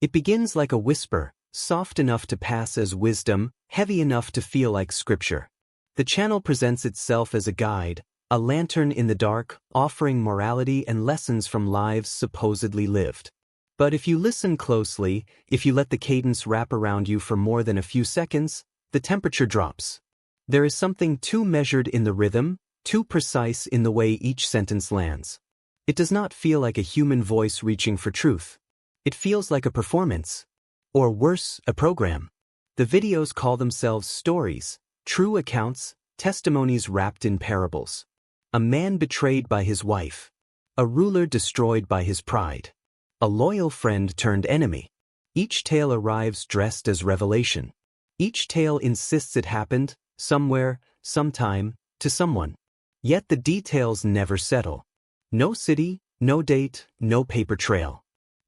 It begins like a whisper, soft enough to pass as wisdom, heavy enough to feel like scripture. The channel presents itself as a guide, a lantern in the dark, offering morality and lessons from lives supposedly lived. But if you listen closely, if you let the cadence wrap around you for more than a few seconds, the temperature drops. There is something too measured in the rhythm, too precise in the way each sentence lands. It does not feel like a human voice reaching for truth. It feels like a performance. Or worse, a program. The videos call themselves stories, true accounts, testimonies wrapped in parables. A man betrayed by his wife. A ruler destroyed by his pride. A loyal friend turned enemy. Each tale arrives dressed as revelation. Each tale insists it happened, somewhere, sometime, to someone. Yet the details never settle. No city, no date, no paper trail.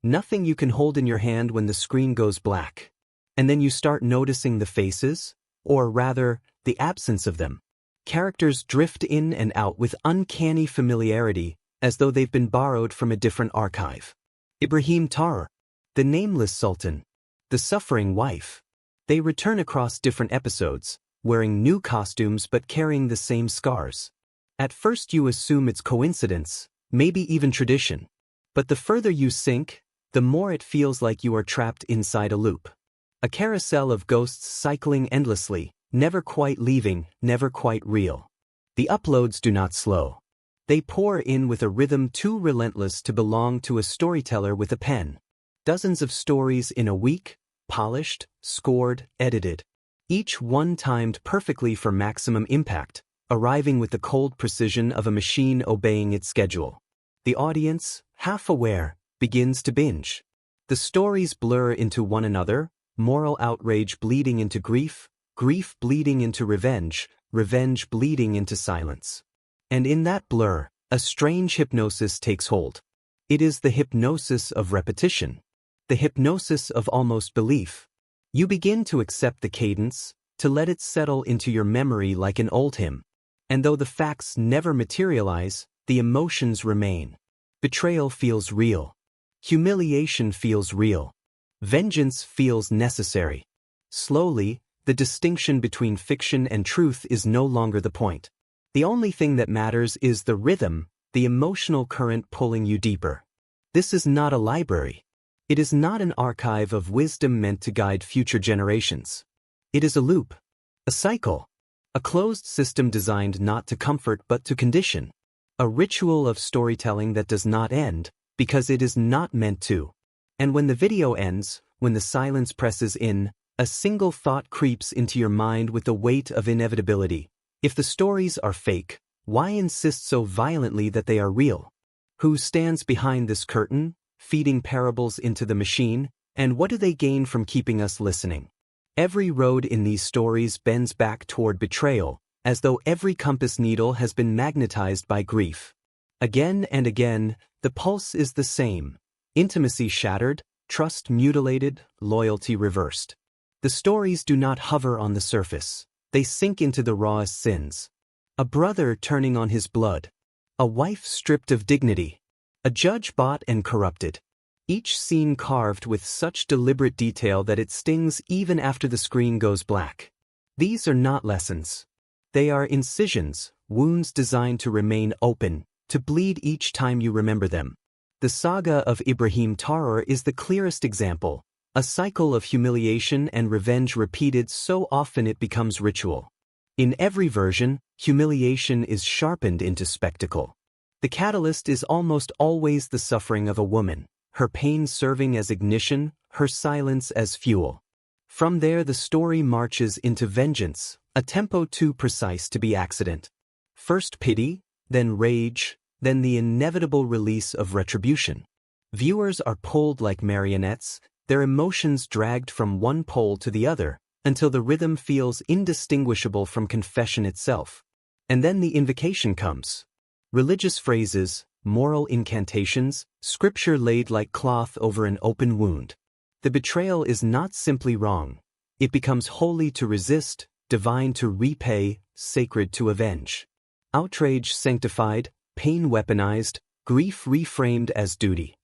Nothing you can hold in your hand when the screen goes black. And then you start noticing the faces, or rather, the absence of them. Characters drift in and out with uncanny familiarity, as though they've been borrowed from a different archive. Ibrahim Tarar, the nameless sultan, the suffering wife. They return across different episodes, wearing new costumes but carrying the same scars. At first you assume it's coincidence, maybe even tradition. But the further you sink, the more it feels like you are trapped inside a loop. A carousel of ghosts cycling endlessly, never quite leaving, never quite real. The uploads do not slow. They pour in with a rhythm too relentless to belong to a storyteller with a pen. Dozens of stories in a week, polished, scored, edited. Each one timed perfectly for maximum impact, arriving with the cold precision of a machine obeying its schedule. The audience, half aware, begins to binge. The stories blur into one another, moral outrage bleeding into grief, grief bleeding into revenge, revenge bleeding into silence. And in that blur, a strange hypnosis takes hold. It is the hypnosis of repetition. The hypnosis of almost belief. You begin to accept the cadence, to let it settle into your memory like an old hymn. And though the facts never materialize, the emotions remain. Betrayal feels real. Humiliation feels real. Vengeance feels necessary. Slowly, the distinction between fiction and truth is no longer the point. The only thing that matters is the rhythm, the emotional current pulling you deeper. This is not a library. It is not an archive of wisdom meant to guide future generations. It is a loop. A cycle. A closed system designed not to comfort but to condition. A ritual of storytelling that does not end, because it is not meant to. And when the video ends, when the silence presses in, a single thought creeps into your mind with the weight of inevitability. If the stories are fake, why insist so violently that they are real? Who stands behind this curtain, feeding parables into the machine, and what do they gain from keeping us listening? Every road in these stories bends back toward betrayal, as though every compass needle has been magnetized by grief. Again and again, the pulse is the same. Intimacy shattered, trust mutilated, loyalty reversed. The stories do not hover on the surface. They sink into the rawest sins. A brother turning on his blood. A wife stripped of dignity. A judge bought and corrupted. Each scene carved with such deliberate detail that it stings even after the screen goes black. These are not lessons. They are incisions, wounds designed to remain open, to bleed each time you remember them. The saga of Ibrahim Tarar is the clearest example. A cycle of humiliation and revenge repeated so often it becomes ritual. In every version, humiliation is sharpened into spectacle. The catalyst is almost always the suffering of a woman, her pain serving as ignition, her silence as fuel. From there the story marches into vengeance, a tempo too precise to be accident. First pity, then rage, then the inevitable release of retribution. Viewers are pulled like marionettes, their emotions dragged from one pole to the other, until the rhythm feels indistinguishable from confession itself. And then the invocation comes. Religious phrases, moral incantations, scripture laid like cloth over an open wound. The betrayal is not simply wrong. It becomes holy to resist, divine to repay, sacred to avenge. Outrage sanctified, pain weaponized, grief reframed as duty.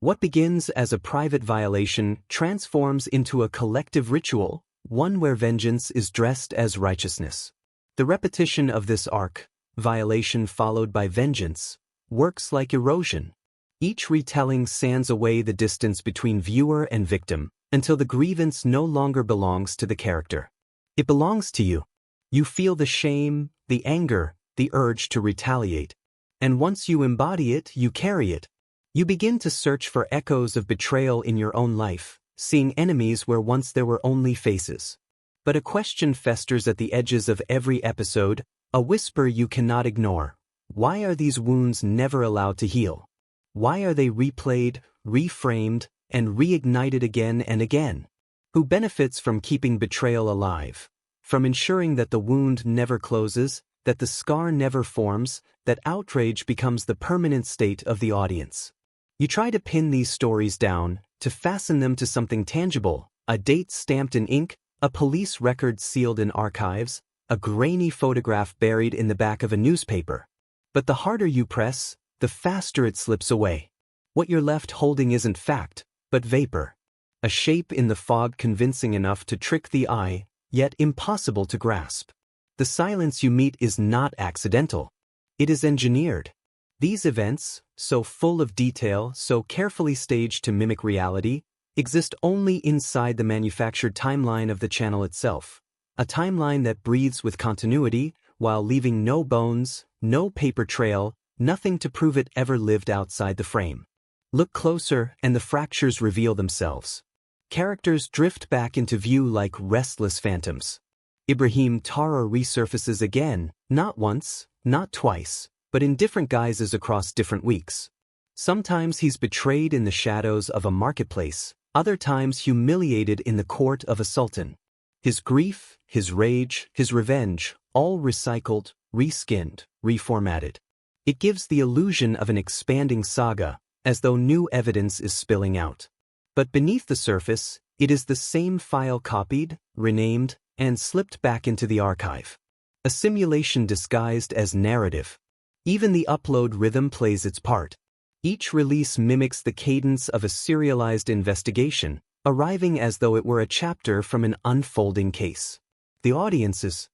What begins as a private violation transforms into a collective ritual, one where vengeance is dressed as righteousness. The repetition of this arc, violation followed by vengeance, works like erosion. Each retelling sands away the distance between viewer and victim until the grievance no longer belongs to the character. It belongs to you. You feel the shame, the anger, the urge to retaliate. And once you embody it, you carry it. You begin to search for echoes of betrayal in your own life, seeing enemies where once there were only faces. But a question festers at the edges of every episode, a whisper you cannot ignore. Why are these wounds never allowed to heal? Why are they replayed, reframed, and reignited again and again? Who benefits from keeping betrayal alive? From ensuring that the wound never closes, that the scar never forms, that outrage becomes the permanent state of the audience. You try to pin these stories down, to fasten them to something tangible, a date stamped in ink, a police record sealed in archives, a grainy photograph buried in the back of a newspaper. But the harder you press, the faster it slips away. What you're left holding isn't fact, but vapor. A shape in the fog convincing enough to trick the eye, yet impossible to grasp. The silence you meet is not accidental. It is engineered. These events, so full of detail, so carefully staged to mimic reality, exist only inside the manufactured timeline of the channel itself. A timeline that breathes with continuity, while leaving no bones, no paper trail, nothing to prove it ever lived outside the frame. Look closer and the fractures reveal themselves. Characters drift back into view like restless phantoms. Ibrahim Tara resurfaces again, not once, not twice, but in different guises across different weeks. Sometimes he's betrayed in the shadows of a marketplace, other times humiliated in the court of a sultan. His grief, his rage, his revenge, all recycled, reskinned, reformatted. It gives the illusion of an expanding saga, as though new evidence is spilling out. But beneath the surface, it is the same file copied, renamed, and slipped back into the archive. A simulation disguised as narrative. Even the upload rhythm plays its part. Each release mimics the cadence of a serialized investigation, arriving as though it were a chapter from an unfolding case. The audience is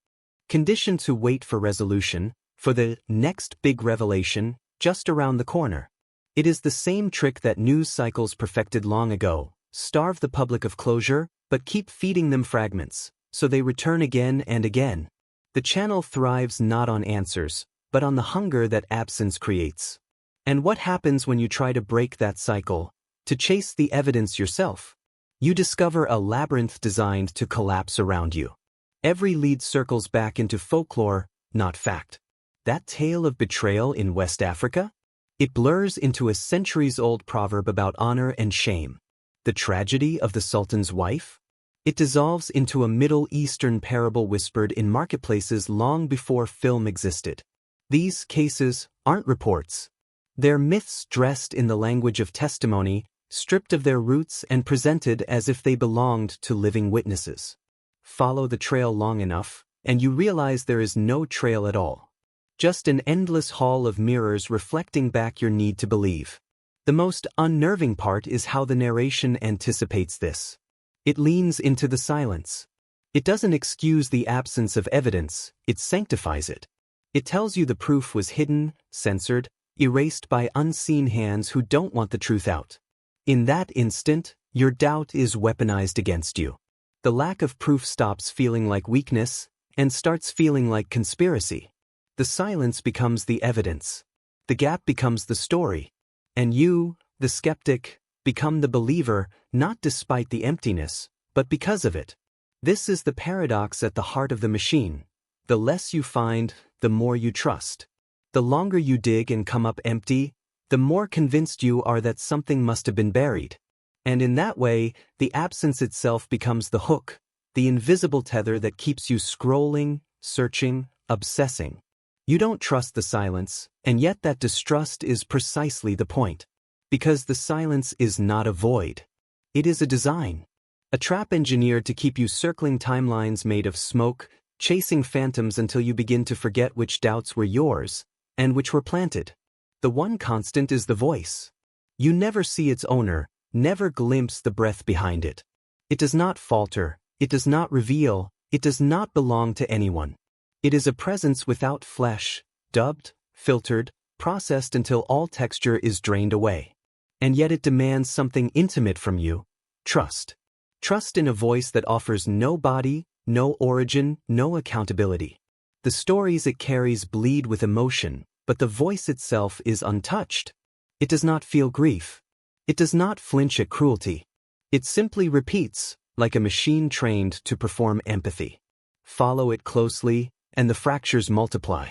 conditioned to wait for resolution, for the next big revelation, just around the corner. It is the same trick that news cycles perfected long ago: starve the public of closure, but keep feeding them fragments, so they return again and again. The channel thrives not on answers, but on the hunger that absence creates. And what happens when you try to break that cycle, to chase the evidence yourself? You discover a labyrinth designed to collapse around you. Every lead circles back into folklore, not fact. That tale of betrayal in West Africa? It blurs into a centuries-old proverb about honor and shame. The tragedy of the Sultan's wife? It dissolves into a Middle Eastern parable whispered in marketplaces long before film existed. These cases aren't reports. They're myths dressed in the language of testimony, stripped of their roots and presented as if they belonged to living witnesses. Follow the trail long enough, and you realize there is no trail at all. Just an endless hall of mirrors reflecting back your need to believe. The most unnerving part is how the narration anticipates this. It leans into the silence. It doesn't excuse the absence of evidence, it sanctifies it. It tells you the proof was hidden, censored, erased by unseen hands who don't want the truth out. In that instant, your doubt is weaponized against you. The lack of proof stops feeling like weakness and starts feeling like conspiracy. The silence becomes the evidence. The gap becomes the story. And you, the skeptic, become the believer, not despite the emptiness, but because of it. This is the paradox at the heart of the machine. The less you find, the more you trust. The longer you dig and come up empty, the more convinced you are that something must have been buried. And in that way, the absence itself becomes the hook, the invisible tether that keeps you scrolling, searching, obsessing. You don't trust the silence, and yet that distrust is precisely the point. Because the silence is not a void. It is a design. A trap engineered to keep you circling timelines made of smoke, chasing phantoms until you begin to forget which doubts were yours, and which were planted. The one constant is the voice. You never see its owner, never glimpse the breath behind it. It does not falter, it does not reveal, it does not belong to anyone. It is a presence without flesh, dubbed, filtered, processed until all texture is drained away. And yet it demands something intimate from you: trust. Trust in a voice that offers no body, no origin, no accountability. The stories it carries bleed with emotion, but the voice itself is untouched. It does not feel grief. It does not flinch at cruelty. It simply repeats, like a machine trained to perform empathy. Follow it closely, and the fractures multiply.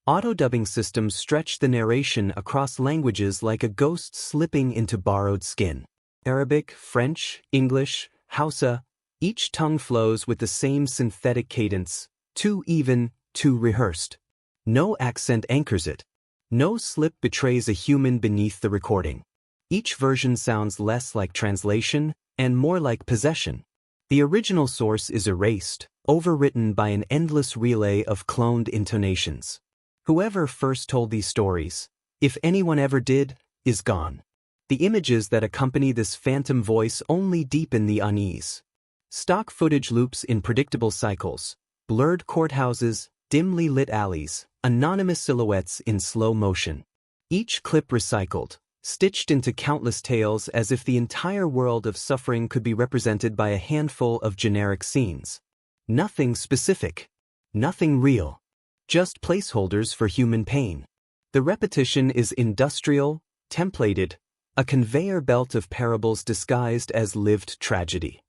Auto-dubbing systems stretch the narration across languages like a ghost slipping into borrowed skin. Arabic, French, English, Hausa, each tongue flows with the same synthetic cadence, too even, too rehearsed. No accent anchors it. No slip betrays a human beneath the recording. Each version sounds less like translation and more like possession. The original source is erased, overwritten by an endless relay of cloned intonations. Whoever first told these stories, if anyone ever did, is gone. The images that accompany this phantom voice only deepen the unease. Stock footage loops in predictable cycles, blurred courthouses, dimly lit alleys, anonymous silhouettes in slow motion. Each clip recycled, stitched into countless tales as if the entire world of suffering could be represented by a handful of generic scenes. Nothing specific. Nothing real. Just placeholders for human pain. The repetition is industrial, templated, a conveyor belt of parables disguised as lived tragedy.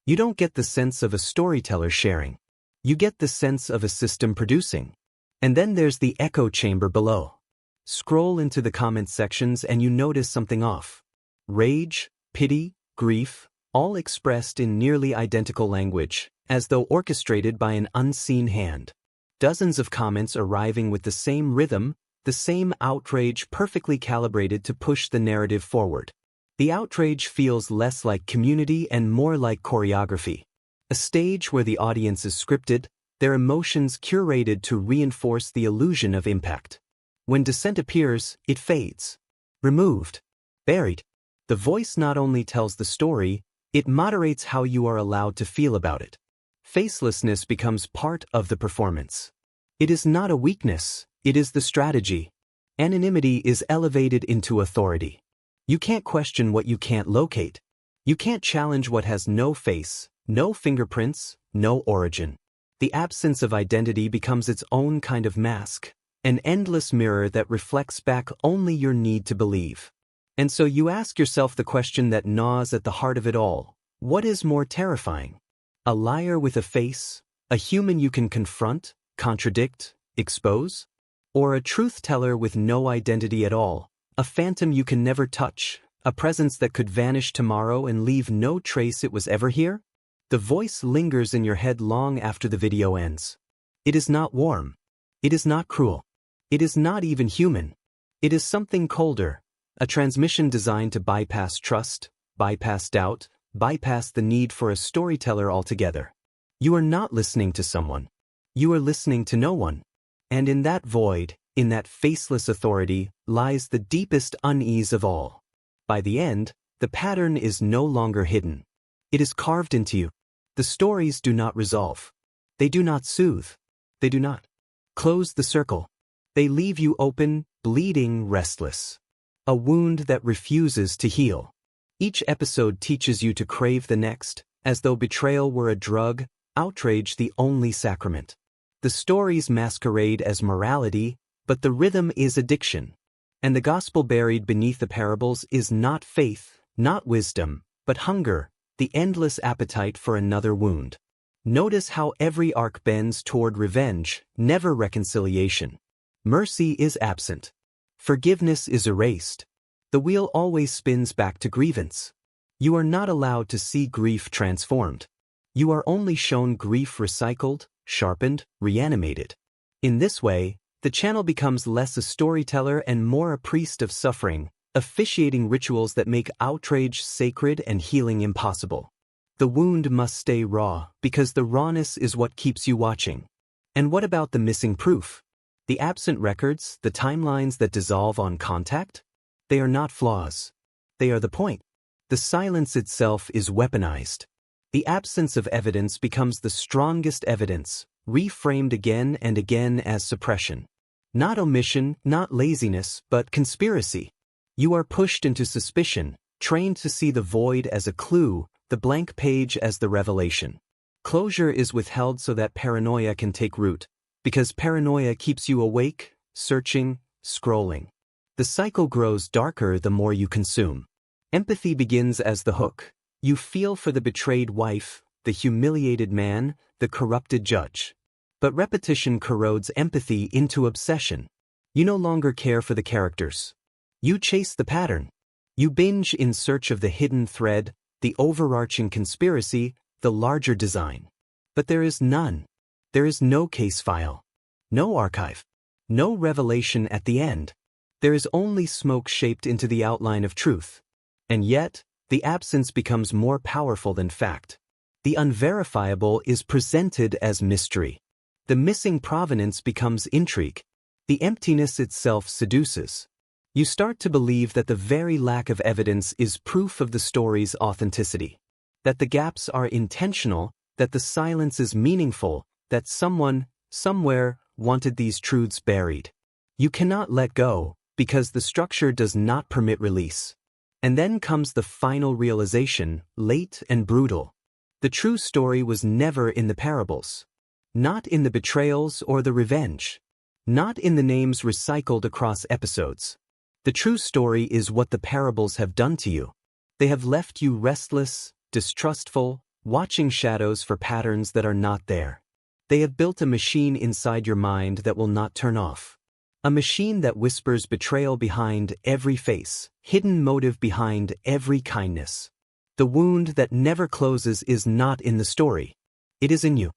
You don't get the sense of a storyteller sharing. You get the sense of a system producing. And then there's the echo chamber below. Scroll into the comment sections and you notice something off. Rage, pity, grief, all expressed in nearly identical language, as though orchestrated by an unseen hand. Dozens of comments arriving with the same rhythm, the same outrage perfectly calibrated to push the narrative forward. The outrage feels less like community and more like choreography. A stage where the audience is scripted, their emotions curated to reinforce the illusion of impact. When dissent appears, it fades. Removed. Buried. The voice not only tells the story, it moderates how you are allowed to feel about it. Facelessness becomes part of the performance. It is not a weakness, it is the strategy. Anonymity is elevated into authority. You can't question what you can't locate. You can't challenge what has no face, no fingerprints, no origin. The absence of identity becomes its own kind of mask, an endless mirror that reflects back only your need to believe. And so you ask yourself the question that gnaws at the heart of it all: what is more terrifying? A liar with a face, a human you can confront, contradict, expose? Or a truth-teller with no identity at all, a phantom you can never touch, a presence that could vanish tomorrow and leave no trace it was ever here? The voice lingers in your head long after the video ends. It is not warm. It is not cruel. It is not even human. It is something colder, a transmission designed to bypass trust, bypass doubt, bypass the need for a storyteller altogether. You are not listening to someone. You are listening to no one. And in that void, in that faceless authority, lies the deepest unease of all. By the end, the pattern is no longer hidden. It is carved into you. The stories do not resolve. They do not soothe. They do not close the circle. They leave you open, bleeding, restless. A wound that refuses to heal. Each episode teaches you to crave the next, as though betrayal were a drug, outrage the only sacrament. The stories masquerade as morality, but the rhythm is addiction. And the gospel buried beneath the parables is not faith, not wisdom, but hunger, the endless appetite for another wound. Notice how every arc bends toward revenge, never reconciliation. Mercy is absent. Forgiveness is erased. The wheel always spins back to grievance. You are not allowed to see grief transformed. You are only shown grief recycled, sharpened, reanimated. In this way, the channel becomes less a storyteller and more a priest of suffering, officiating rituals that make outrage sacred and healing impossible. The wound must stay raw, because the rawness is what keeps you watching. And what about the missing proof? The absent records, the timelines that dissolve on contact? They are not flaws. they are the point. The silence itself is weaponized. The absence of evidence becomes the strongest evidence, reframed again and again as suppression. Not omission, not laziness, but conspiracy. You are pushed into suspicion, trained to see the void as a clue, the blank page as the revelation. Closure is withheld so that paranoia can take root, because paranoia keeps you awake, searching, scrolling. The cycle grows darker the more you consume. Empathy begins as the hook. You feel for the betrayed wife, the humiliated man, the corrupted judge. But repetition corrodes empathy into obsession. You no longer care for the characters. You chase the pattern. You binge in search of the hidden thread, the overarching conspiracy, the larger design. But there is none. There is no case file. No archive. No revelation at the end. There is only smoke shaped into the outline of truth. And yet, the absence becomes more powerful than fact. The unverifiable is presented as mystery. The missing provenance becomes intrigue. The emptiness itself seduces. You start to believe that the very lack of evidence is proof of the story's authenticity. That the gaps are intentional, that the silence is meaningful, that someone, somewhere, wanted these truths buried. You cannot let go, because the structure does not permit release. And then comes the final realization, late and brutal. The true story was never in the parables. Not in the betrayals or the revenge. Not in the names recycled across episodes. The true story is what the parables have done to you. They have left you restless, distrustful, watching shadows for patterns that are not there. They have built a machine inside your mind that will not turn off. A machine that whispers betrayal behind every face, hidden motive behind every kindness. The wound that never closes is not in the story. It is in you.